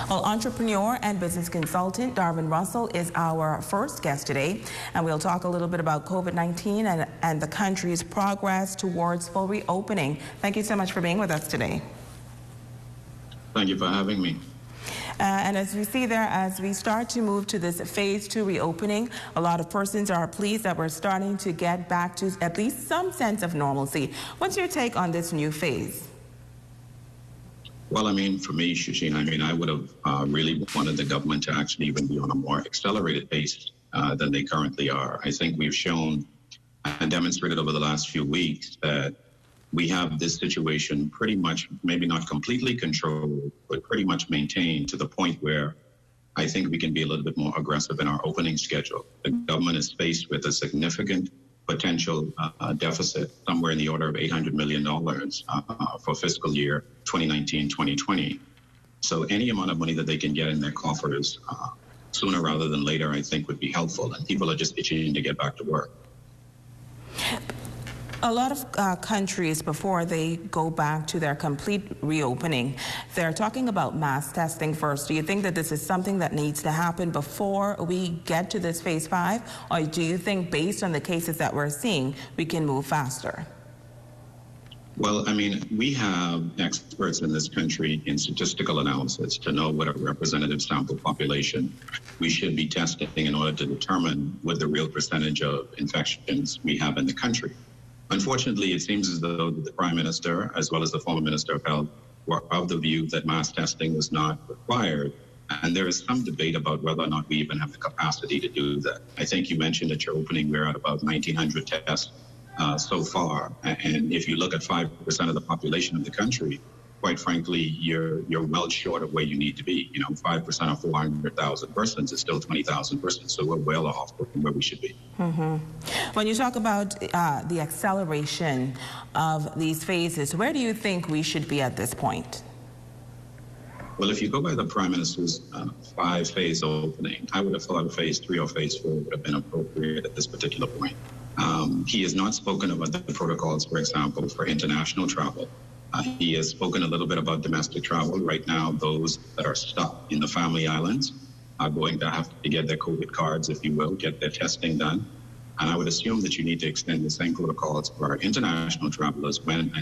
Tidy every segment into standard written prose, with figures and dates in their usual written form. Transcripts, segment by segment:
Well, entrepreneur and business consultant Darvin Russell is our first guest today, and we'll talk a little bit about COVID-19 and the country's progress towards full reopening. Thank you so much for being with us today. Thank you for having me. And as we see there, as we start to move to this phase 2 reopening, a lot of persons are pleased that we're starting to get back to at least some sense of normalcy. What's your take on this new phase? Well, I mean, for me, Shasheena, I would have really wanted the government to actually even be on a more accelerated pace than they currently are. I think we've shown and demonstrated over the last few weeks that we have this situation pretty much, maybe not completely controlled, but pretty much maintained to the point where I think we can be a little bit more aggressive in our opening schedule. The government is faced with a significant potential deficit, somewhere in the order of $800 million for fiscal year 2019-2020. So any amount of money that they can get in their coffers sooner rather than later, I think would be helpful. And people are just itching to get back to work. A lot of countries, before they go back to their complete reopening, they're talking about mass testing first. Do you think that this is something that needs to happen before we get to this phase 5? Or do you think, based on the cases that we're seeing, we can move faster? Well, I mean, we have experts in this country in statistical analysis to know what a representative sample population we should be testing in order to determine what the real percentage of infections we have in the country. Unfortunately, it seems as though the Prime Minister, as well as the former Minister of Health, were of the view that mass testing was not required. And there is some debate about whether or not we even have the capacity to do that. I think you mentioned at your opening we're at about 1,900 tests so far. And if you look at 5% of the population of the country, quite frankly, you're well short of where you need to be. 5% of 400,000 persons is still 20,000 persons, so we're well off from where we should be. When you talk about the acceleration of these phases, where do you think we should be at this point? Well, if you go by the Prime Minister's 5-phase opening, I would have thought phase 3 or phase 4 would have been appropriate at this particular point. He has not spoken about the protocols, for example, for international travel. He has spoken a little bit about domestic travel. Right now, those that are stuck in the family islands are going to have to get their COVID cards, if you will, get their testing done. And I would assume that you need to extend the same protocols for our international travelers when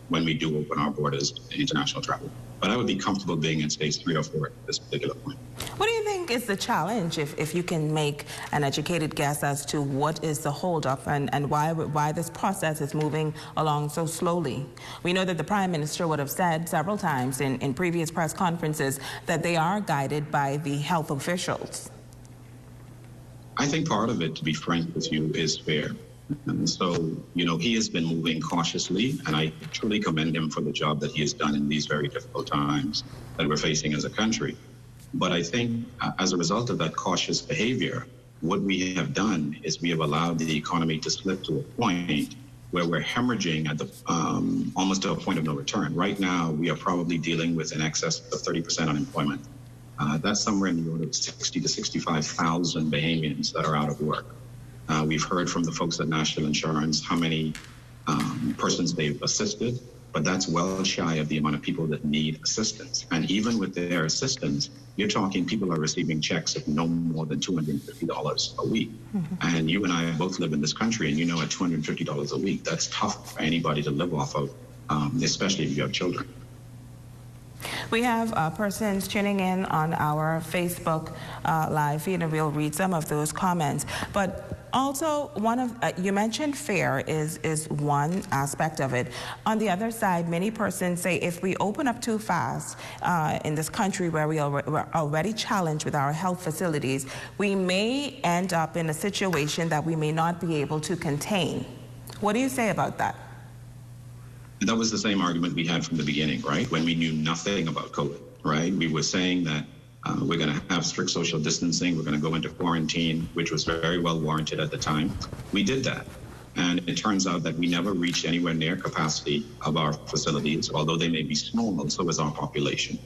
we do open our borders to international travel. But I would be comfortable being in phase 3 or 4 at this particular point. What do you think is the challenge, if you can make an educated guess as to what is the holdup and why this process is moving along so slowly? We know that the Prime Minister would have said several times in previous press conferences that they are guided by the health officials. I think part of it, to be frank with you, is fair. And so, he has been moving cautiously, and I truly commend him for the job that he has done in these very difficult times that we're facing as a country. But I think as a result of that cautious behavior, what we have done is we have allowed the economy to slip to a point where we're hemorrhaging at the almost to a point of no return. Right now, we are probably dealing with in excess of 30% unemployment. That's somewhere in the order of 60 to 65,000 Bahamians that are out of work. We've heard from the folks at National Insurance how many persons they've assisted, but that's well shy of the amount of people that need assistance. And even with their assistance, you're talking people are receiving checks of no more than $250 a week. And you and I both live in this country, and at $250 a week, that's tough for anybody to live off of, especially if you have children. We have persons tuning in on our Facebook live feed, and we'll read some of those comments. But also, you mentioned fair is one aspect of it. On the other side, many persons say if we open up too fast in this country where we're already challenged with our health facilities, we may end up in a situation that we may not be able to contain. What do you say about that? That was the same argument we had from the beginning, right? When we knew nothing about COVID, right? We were saying that we're going to have strict social distancing. We're going to go into quarantine, which was very well warranted at the time. We did that. And it turns out that we never reached anywhere near capacity of our facilities, although they may be small, so is our population.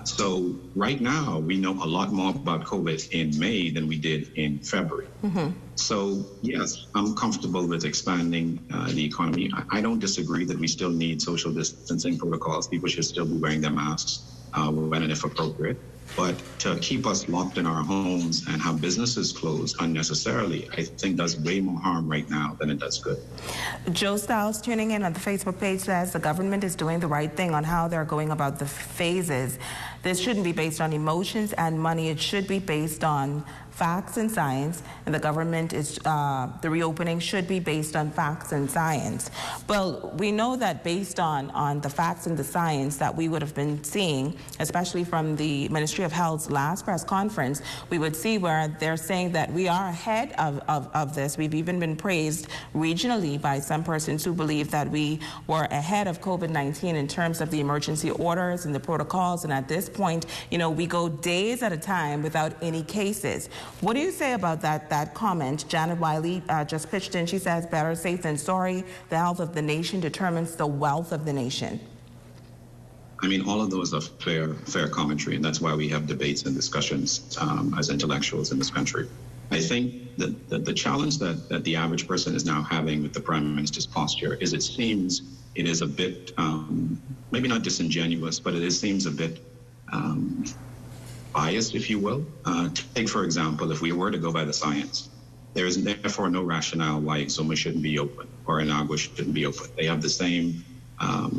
So right now, we know a lot more about COVID in May than we did in February. So yes, I'm comfortable with expanding the economy. I don't disagree that we still need social distancing protocols. People should still be wearing their masks. when and if appropriate. But to keep us locked in our homes and have businesses closed unnecessarily, I think does way more harm right now than it does good. Joe Stiles tuning in on the Facebook page says the government is doing the right thing on how they're going about the phases. This shouldn't be based on emotions and money. It should be based on facts and science, and the government is, the reopening should be based on facts and science. Well, we know that based on the facts and the science that we would have been seeing, especially from the Ministry of Health's last press conference, we would see where they're saying that we are ahead of this. We've even been praised regionally by some persons who believe that we were ahead of COVID-19 in terms of the emergency orders and the protocols, and at this point, you know, we go days at a time without any cases. What do you say about that comment? Janet Wiley just pitched in. She says, better safe than sorry. The health of the nation determines the wealth of the nation. I mean, all of those are fair commentary, and that's why we have debates and discussions as intellectuals in this country. I think that the challenge that the average person is now having with the Prime Minister's posture is it seems it is a bit, maybe not disingenuous, but it seems a bit biased, if you will. Take, for example, if we were to go by the science, there is therefore no rationale why Exuma shouldn't be open or Inagua shouldn't be open. They have the same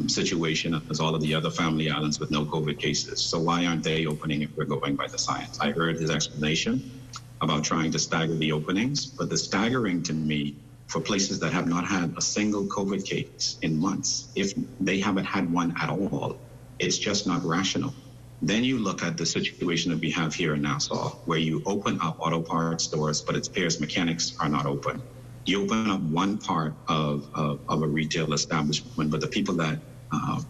situation as all of the other family islands with no COVID cases. So why aren't they opening if we're going by the science? I heard his explanation about trying to stagger the openings, but the staggering to me for places that have not had a single COVID case in months, if they haven't had one at all, it's just not rational. Then you look at the situation that we have here in Nassau, where you open up auto parts stores, but its Pierce mechanics are not open. You open up one part of a retail establishment, but the people that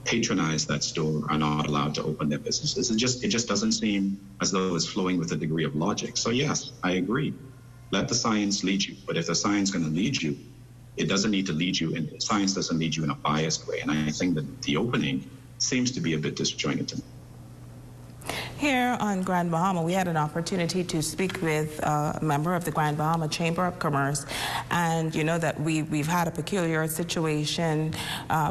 patronize that store are not allowed to open their businesses. It just doesn't seem as though it's flowing with a degree of logic. So yes, I agree. Let the science lead you. But if the science is going to lead you, it doesn't need to lead you, and science doesn't lead you in a biased way. And I think that the opening seems to be a bit disjointed to me. Here on Grand Bahama, we had an opportunity to speak with a member of the Grand Bahama Chamber of Commerce, and you know that we've had a peculiar situation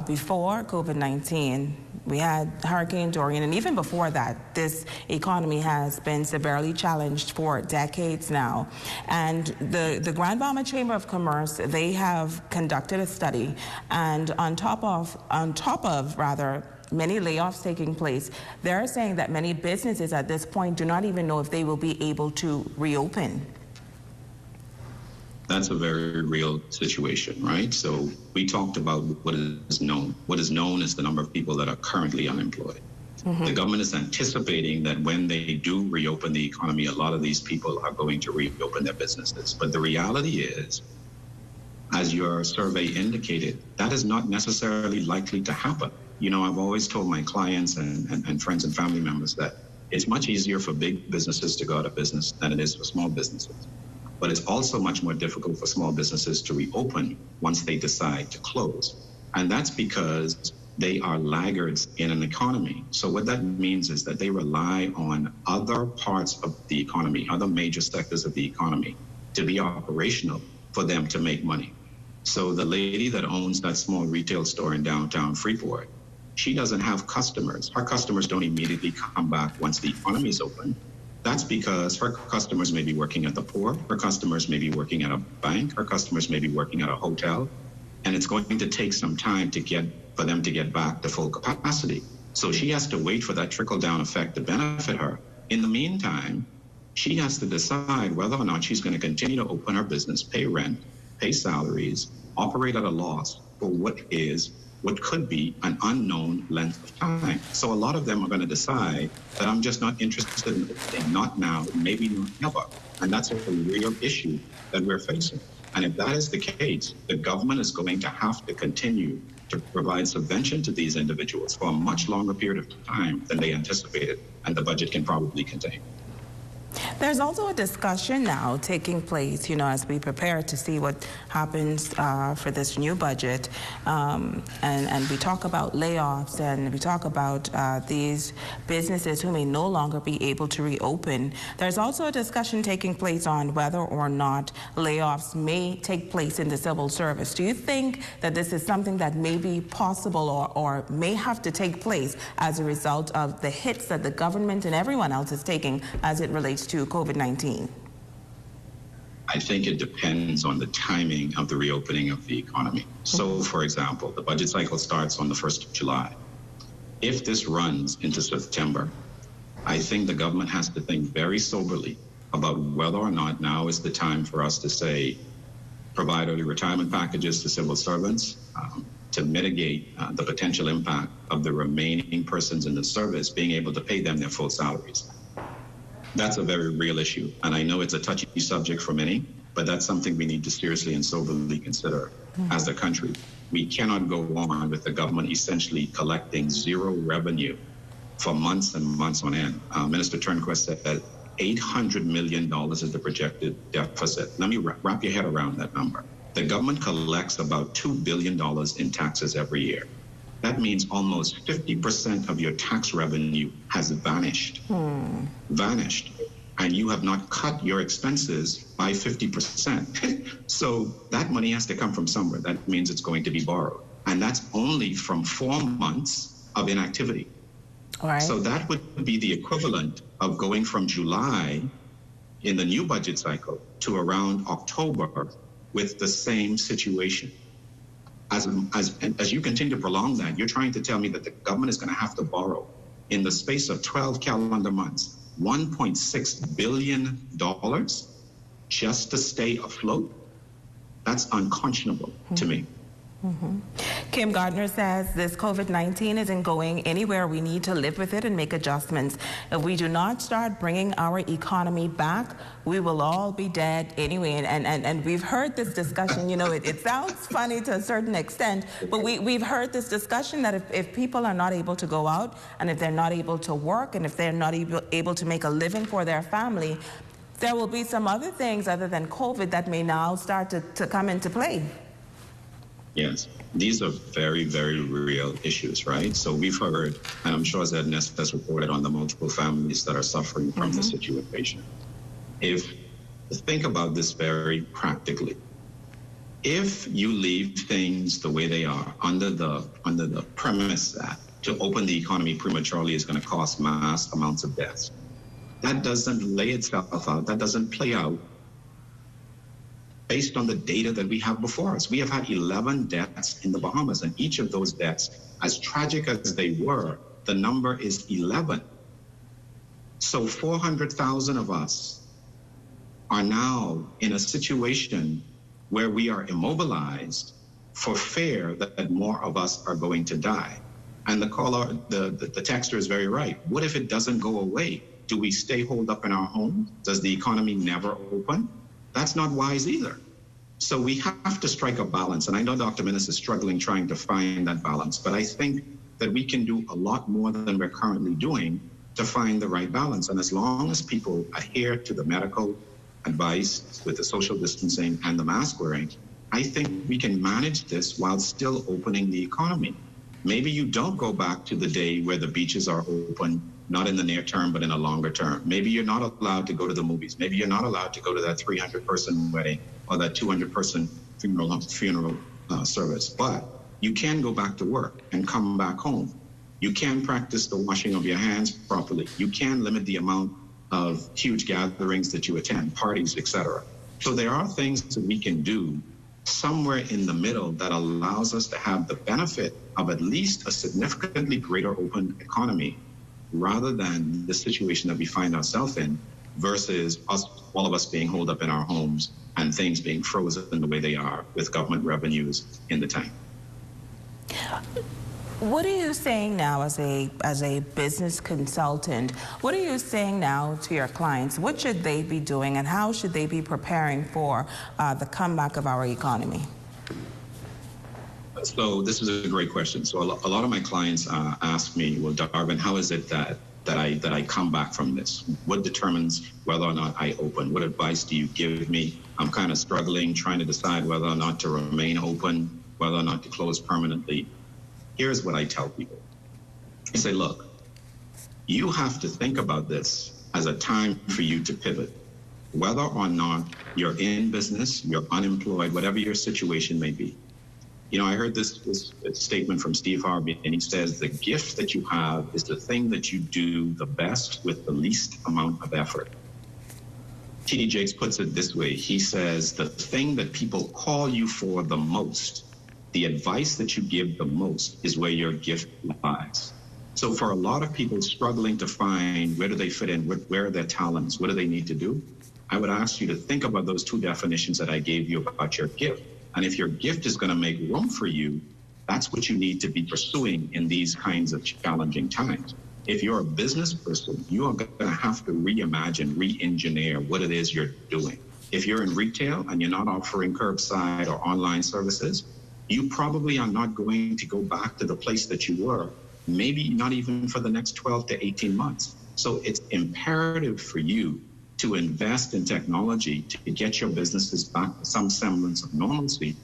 before COVID-19. We had Hurricane Dorian, and even before that, this economy has been severely challenged for decades now. And the Grand Bahama Chamber of Commerce, they have conducted a study, and on top of many layoffs taking place, they're saying that many businesses at this point do not even know if they will be able to reopen. That's a very real situation, right? So we talked about what is known. What is known is the number of people that are currently unemployed. Mm-hmm. The government is anticipating that when they do reopen the economy, a lot of these people are going to reopen their businesses. But the reality is, as your survey indicated, that is not necessarily likely to happen. You know, I've always told my clients and friends and family members that it's much easier for big businesses to go out of business than it is for small businesses. But it's also much more difficult for small businesses to reopen once they decide to close. And that's because they are laggards in an economy. So what that means is that they rely on other parts of the economy, other major sectors of the economy, to be operational for them to make money. So the lady that owns that small retail store in downtown Freeport, she doesn't have customers. Her customers don't immediately come back once the economy is open. That's because her customers may be working at the port, her customers may be working at a bank, her customers may be working at a hotel, and it's going to take some time for them to get back to full capacity. So she has to wait for that trickle-down effect to benefit her. In the meantime, she has to decide whether or not she's going to continue to open her business, pay rent, pay salaries, operate at a loss for what could be an unknown length of time. So a lot of them are going to decide that I'm just not interested in opening, not now, maybe not ever. And that's a real issue that we're facing. And if that is the case, the government is going to have to continue to provide subvention to these individuals for a much longer period of time than they anticipated, and the budget can probably contain. There's also a discussion now taking place, as we prepare to see what happens for this new budget, and we talk about layoffs, and we talk about these businesses who may no longer be able to reopen. There's also a discussion taking place on whether or not layoffs may take place in the civil service. Do you think that this is something that may be possible or may have to take place as a result of the hits that the government and everyone else is taking as it relates to COVID-19? I think it depends on the timing of the reopening of the economy. So, for example, the budget cycle starts on the 1st of July. If this runs into September, I think the government has to think very soberly about whether or not now is the time for us to say, provide early retirement packages to civil servants to mitigate the potential impact of the remaining persons in the service being able to pay them their full salaries. That's a very real issue. And I know it's a touchy subject for many, but that's something we need to seriously and soberly consider as a country. We cannot go on with the government essentially collecting zero revenue for months and months on end. Minister Turnquist said that $800 million is the projected deficit. Let me wrap your head around that number. The government collects about $2 billion in taxes every year. That means almost 50% of your tax revenue has vanished. Vanished. And you have not cut your expenses by 50%. So that money has to come from somewhere. That means it's going to be borrowed. And that's only from 4 months of inactivity. All right. So that would be the equivalent of going from July in the new budget cycle to around October with the same situation. As you continue to prolong that, you're trying to tell me that the government is going to have to borrow in the space of 12 calendar months, $1.6 billion just to stay afloat? That's unconscionable to me. Kim Gardner says this COVID-19 isn't going anywhere. We need to live with it and make adjustments. If we do not start bringing our economy back, we will all be dead anyway. And we've heard this discussion, it sounds funny to a certain extent, but we've heard this discussion that if people are not able to go out, and if they're not able to work, and if they're not able to make a living for their family, there will be some other things other than COVID that may now start to come into play. Yes, these are very, very real issues, right? So we've heard, and I'm sure Zednest has reported on the multiple families that are suffering from the situation. Think about this very practically. If you leave things the way they are under the premise that to open the economy prematurely is going to cost mass amounts of deaths, that doesn't lay itself out, that doesn't play out based on the data that we have before us. We have had 11 deaths in the Bahamas, and each of those deaths, as tragic as they were, the number is 11. So 400,000 of us are now in a situation where we are immobilized for fear that more of us are going to die. And the caller, the texter is very right. What if it doesn't go away? Do we stay holed up in our home? Does the economy never open? That's not wise either. So we have to strike a balance. And I know Dr. Minnis is struggling trying to find that balance, but I think that we can do a lot more than we're currently doing to find the right balance. And as long as people adhere to the medical advice with the social distancing and the mask wearing, I think we can manage this while still opening the economy. Maybe you don't go back to the day where the beaches are open, not in the near term, but in a longer term. Maybe you're not allowed to go to the movies. Maybe you're not allowed to go to that 300-person wedding or that 200-person funeral service. But you can go back to work and come back home. You can practice the washing of your hands properly. You can limit the amount of huge gatherings that you attend, parties, etc. So there are things that we can do somewhere in the middle that allows us to have the benefit of at least a significantly greater open economy, rather than the situation that we find ourselves in versus all of us being holed up in our homes and things being frozen the way they are with government revenues in the tank. What are you saying now as a business consultant? What are you saying now to your clients? What should they be doing, and how should they be preparing for the comeback of our economy? So this is a great question. So a lot of my clients ask me, well, Darvin, how is it that that I come back from this? What determines whether or not I open? What advice do you give me? I'm kind of struggling, trying to decide whether or not to remain open, whether or not to close permanently. Here's what I tell people. I say, look, you have to think about this as a time for you to pivot. Whether or not you're in business, you're unemployed, whatever your situation may be. You know, I heard this statement from Steve Harvey, and he says, the gift that you have is the thing that you do the best with the least amount of effort. T.D. Jakes puts it this way. He says, the thing that people call you for the most, the advice that you give the most, is where your gift lies. So for a lot of people struggling to find where do they fit in, where are their talents, what do they need to do, I would ask you to think about those two definitions that I gave you about your gift. And if your gift is going to make room for you, that's what you need to be pursuing in these kinds of challenging times. If you're a business person, you are going to have to reimagine, re-engineer what it is you're doing. If you're in retail and you're not offering curbside or online services, you probably are not going to go back to the place that you were, maybe not even for the next 12 to 18 months. So it's imperative for you to invest in technology to get your businesses back to some semblance of normalcy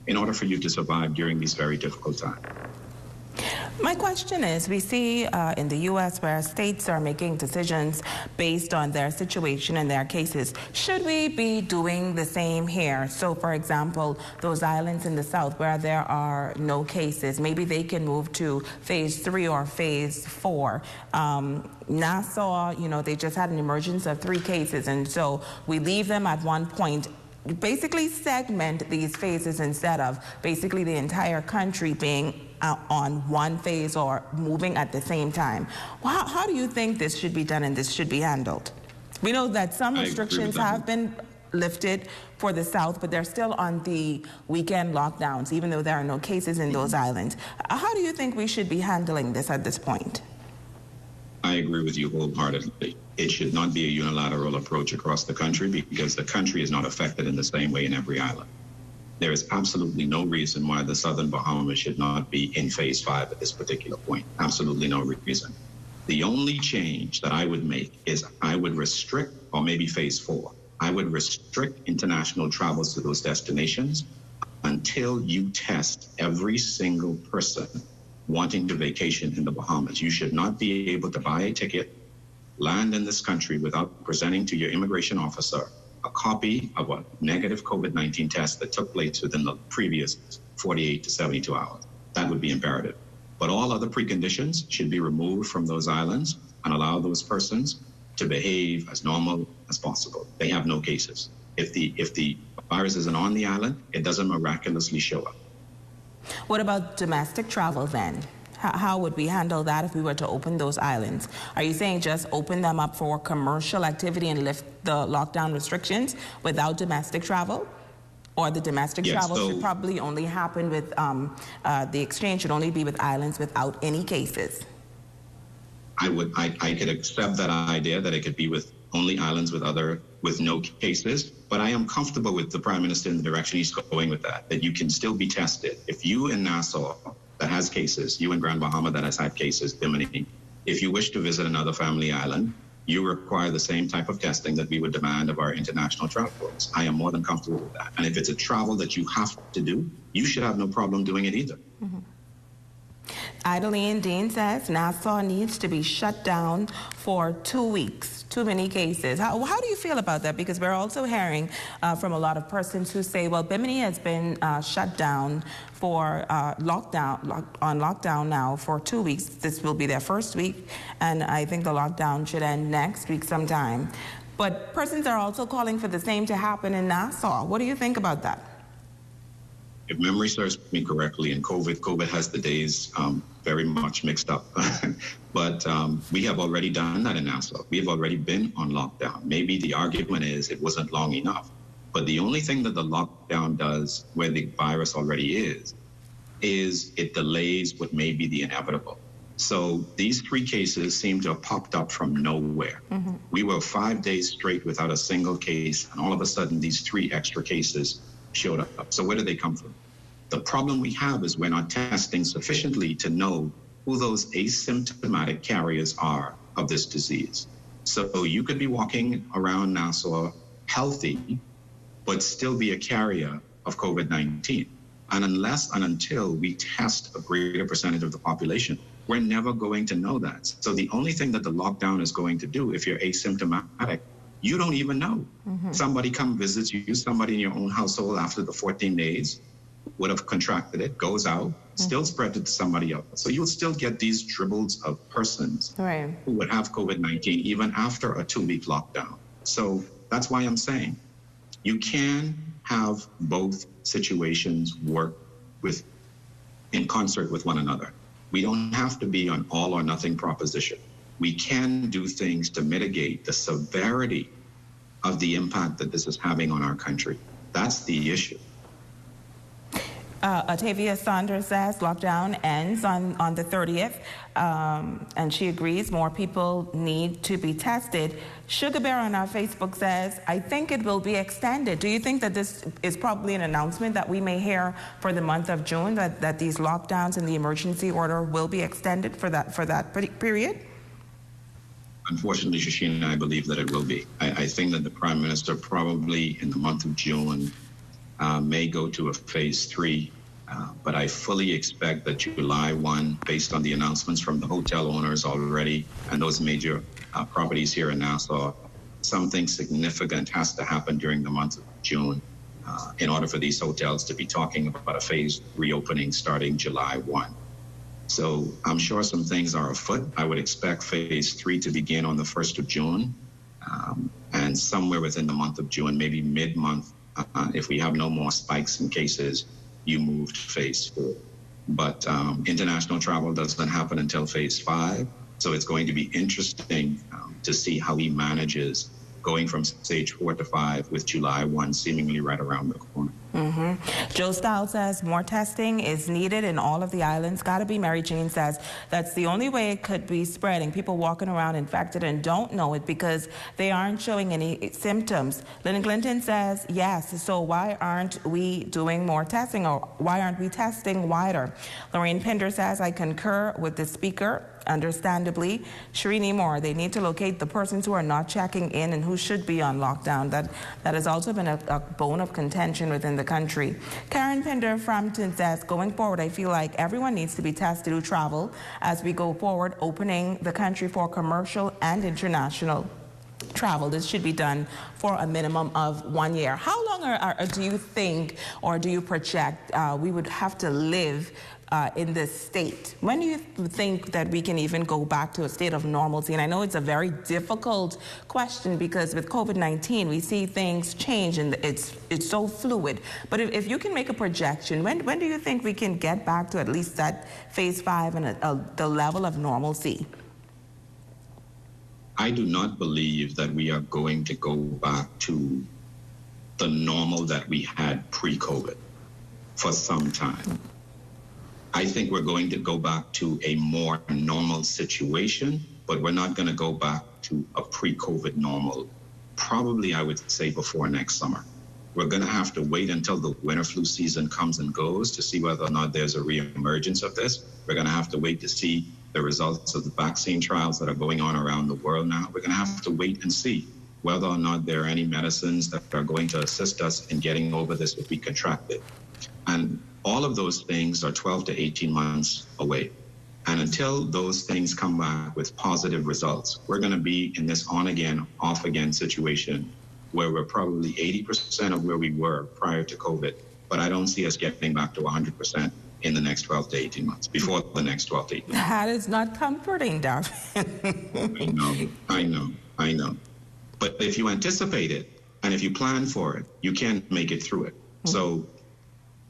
in order for you to survive during these very difficult times. My question is, we see in the U.S. where states are making decisions based on their situation and their cases. Should we be doing the same here? So, for example, those islands in the south where there are no cases, maybe they can move to phase 3 or phase 4. Nassau, you know, they just had an emergence of 3 cases, and so we leave them at one point. Basically segment these phases instead of basically the entire country being on one phase or moving at the same time. Well, how do you think this should be done and this should be handled? We know that some restrictions have been lifted for the South, but they're still on the weekend lockdowns, even though there are no cases in those islands. How do you think we should be handling this at this point? I agree with you wholeheartedly. It should not be a unilateral approach across the country because the country is not affected in the same way in every island. There is absolutely no reason why the southern Bahamas should not be in phase 5 at this particular point. Absolutely no reason. The only change that I would make is I would restrict, or maybe phase 4, I would restrict international travels to those destinations until you test every single person wanting to vacation in the Bahamas. You should not be able to buy a ticket, land in this country without presenting to your immigration officer a copy of a negative COVID-19 test that took place within the previous 48 to 72 hours. That would be imperative. But all other preconditions should be removed from those islands and allow those persons to behave as normal as possible. They have no cases. If the virus isn't on the island, it doesn't miraculously show up. What about domestic travel then? How would we handle that if we were to open those islands? Are you saying just open them up for commercial activity and lift the lockdown restrictions without domestic travel? Or the domestic travel should probably only happen with, the exchange should only be with islands without any cases? I could accept that idea that it could be with only islands with no cases, but I am comfortable with the Prime Minister in the direction he's going with that you can still be tested. If you in Nassau that has cases, you in Grand Bahama that has had cases, Bimini, if you wish to visit another family island, you require the same type of testing that we would demand of our international travelers. I am more than comfortable with that. And if it's a travel that you have to do, you should have no problem doing it either. Mm-hmm. Idalene Dean says Nassau needs to be shut down for 2 weeks. Too many cases. How do you feel about that? Because we're also hearing from a lot of persons who say, well, Bimini has been shut down for lockdown now for 2 weeks. This will be their first week, and I think the lockdown should end next week sometime. But persons are also calling for the same to happen in Nassau. What do you think about that? If memory serves me correctly, and COVID has the days very much mixed up. But we have already done that in Nassau. We have already been on lockdown. Maybe the argument is it wasn't long enough. But the only thing that the lockdown does where the virus already is it delays what may be the inevitable. So these 3 cases seem to have popped up from nowhere. Mm-hmm. We were 5 days straight without a single case, and all of a sudden these 3 extra cases showed up. So where did they come from? The problem we have is we're not testing sufficiently to know who those asymptomatic carriers are of this disease. So you could be walking around Nassau healthy, but still be a carrier of COVID-19. And unless and until we test a greater percentage of the population, we're never going to know that. So the only thing that the lockdown is going to do, if you're asymptomatic, you don't even know. Somebody come visits you, somebody in your own household after the 14 days would have contracted it, goes out, still spread it to somebody else. So you'll still get these dribbles of persons who would have COVID-19 even after a 2-week lockdown. So that's why I'm saying you can have both situations work in concert with one another. We don't have to be on all or nothing proposition. We can do things to mitigate the severity of the impact that this is having on our country. That's the issue. Atavia Saunders says lockdown ends on the 30th, and she agrees more people need to be tested. Sugar Bear on our Facebook says, I think it will be extended. Do you think that this is probably an announcement that we may hear for the month of June, that these lockdowns and the emergency order will be extended for that period? Unfortunately, Shasheena, I believe that it will be. I think that the Prime Minister probably in the month of June may go to a phase 3, but I fully expect that July 1, based on the announcements from the hotel owners already and those major properties here in Nassau, something significant has to happen during the month of June in order for these hotels to be talking about a phased reopening starting July 1. So I'm sure some things are afoot. I would expect phase 3 to begin on the 1st of June, and somewhere within the month of June, maybe mid-month, if we have no more spikes in cases, you move to phase 4. But international travel doesn't happen until phase 5. So it's going to be interesting to see how he manages going from stage 4 to 5 with July 1 seemingly right around the corner. Joe Stiles says more testing is needed in all of the islands. Gotta be. Mary Jane says that's the only way it could be spreading. People walking around infected and don't know it because they aren't showing any symptoms. Lynn Clinton says yes. So why aren't we doing more testing, or why aren't we testing wider? Lorraine Pinder says I concur with the speaker. Understandably, Shireen Moore, they need to locate the persons who are not checking in and who should be on lockdown. That has also been a bone of contention within the country. Karen Pinder Frampton says, going forward, I feel like everyone needs to be tested who travel as we go forward, opening the country for commercial and international travel. This should be done for a minimum of 1 year. How long do you think, or do you project we would have to live in this state? When do you think that we can even go back to a state of normalcy? And I know it's a very difficult question because with COVID-19, we see things change and it's so fluid. But if you can make a projection, when do you think we can get back to at least that phase 5 and the level of normalcy? I do not believe that we are going to go back to the normal that we had pre-COVID for some time. I think we're going to go back to a more normal situation, but we're not going to go back to a pre-COVID normal, probably I would say before next summer. We're going to have to wait until the winter flu season comes and goes to see whether or not there's a reemergence of this. We're going to have to wait to see the results of the vaccine trials that are going on around the world now. We're going to have to wait and see whether or not there are any medicines that are going to assist us in getting over this if we contract it. And all of those things are 12 to 18 months away. And until those things come back with positive results, we're going to be in this on-again, off-again situation where we're probably 80% of where we were prior to COVID. But I don't see us getting back to 100% in the next 12 to 18 months, before the next 12 to 18 months. That is not comforting, Darvin. I know. But if you anticipate it and if you plan for it, you can make it through it. So,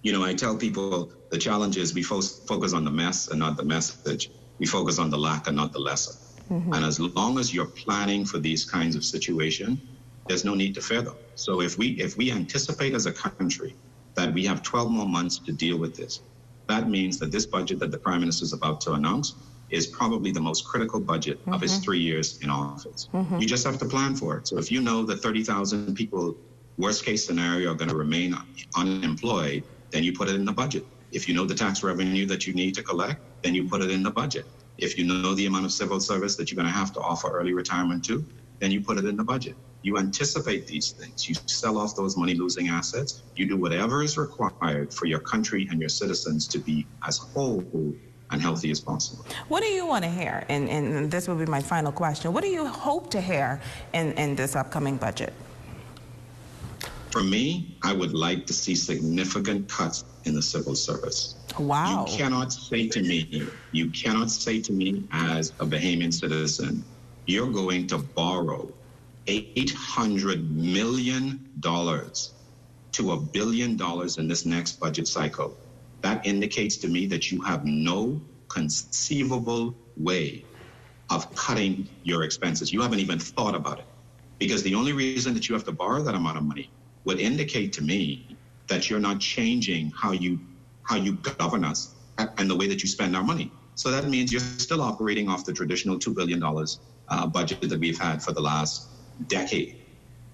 you know, I tell people the challenge is we focus on the mess and not the message. We focus on the lack and not the lesson. And as long as you're planning for these kinds of situations, there's no need to fear them. So if we anticipate as a country that we have 12 more months to deal with this, that means that this budget that the Prime Minister is about to announce is probably the most critical budget of his 3 years in office. You just have to plan for it. So if you know that 30,000 people, worst case scenario, are going to remain unemployed, then you put it in the budget. If you know the tax revenue that you need to collect, then you put it in the budget. If you know the amount of civil service that you're going to have to offer early retirement to, then you put it in the budget. You anticipate these things. You sell off those money-losing assets. You do whatever is required for your country and your citizens to be as whole and healthy as possible. What do you want to hear? And this will be my final question. What do you hope to hear in this upcoming budget? For me, I would like to see significant cuts in the civil service. Wow. You cannot say to me as a Bahamian citizen, you're going to borrow $800 million to $1 billion in this next budget cycle. That indicates to me that you have no conceivable way of cutting your expenses. You haven't even thought about it. Because the only reason that you have to borrow that amount of money would indicate to me that you're not changing how you govern us and the way that you spend our money. So that means you're still operating off the traditional $2 billion budget that we've had for the last decade.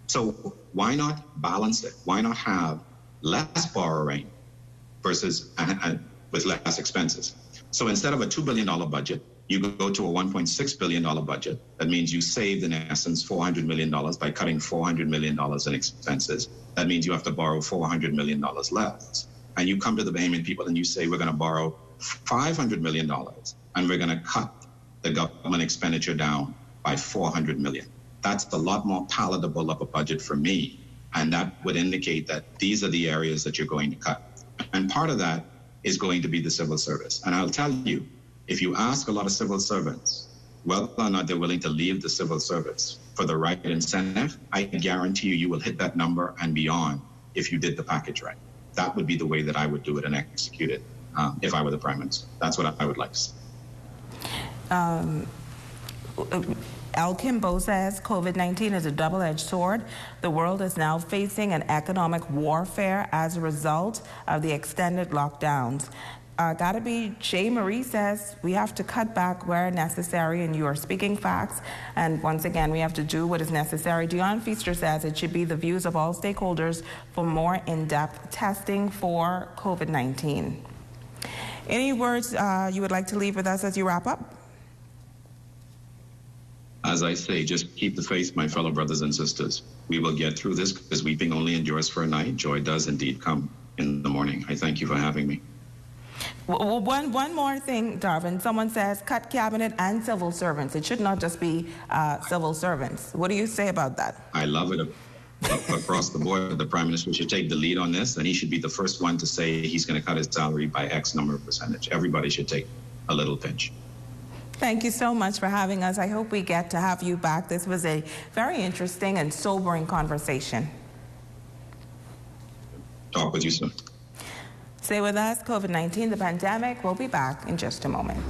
So why not balance it? Why not have less borrowing versus with less expenses? So instead of a $2 billion budget, you go to a $1.6 billion budget. That means you saved, in essence, $400 million by cutting $400 million in expenses. That means you have to borrow $400 million less. And you come to the Bahamian people and you say, we're going to borrow $500 million and we're going to cut the government expenditure down by $400 million. That's a lot more palatable of a budget for me. And that would indicate that these are the areas that you're going to cut. And part of that is going to be the civil service. And I'll tell you, if you ask a lot of civil servants whether or not they're willing to leave the civil service for the right incentive, I guarantee you will hit that number and beyond if you did the package right. That would be the way that I would do it and execute it if I were the Prime Minister. That's what I would like to see. Al Kimbo says COVID-19 is a double-edged sword. The world is now facing an economic warfare as a result of the extended lockdowns. Gotta be, Shay Marie says we have to cut back where necessary, and you are speaking facts. And once again, we have to do what is necessary. Dion Feaster says it should be the views of all stakeholders for more in-depth testing for COVID-19. Any words you would like to leave with us as you wrap up? As I say, just keep the faith, my fellow brothers and sisters. We will get through this because weeping only endures for a night. Joy does indeed come in the morning. I thank you for having me. Well, one more thing, Darvin. Someone says cut cabinet and civil servants. It should not just be civil servants. What do you say about that? I love it. Across the board, the Prime Minister should take the lead on this, and he should be the first one to say he's going to cut his salary by X number of percentage. Everybody should take a little pinch. Thank you so much for having us. I hope we get to have you back. This was a very interesting and sobering conversation. Talk with you soon. Stay with us. COVID-19, the pandemic. We'll be back in just a moment.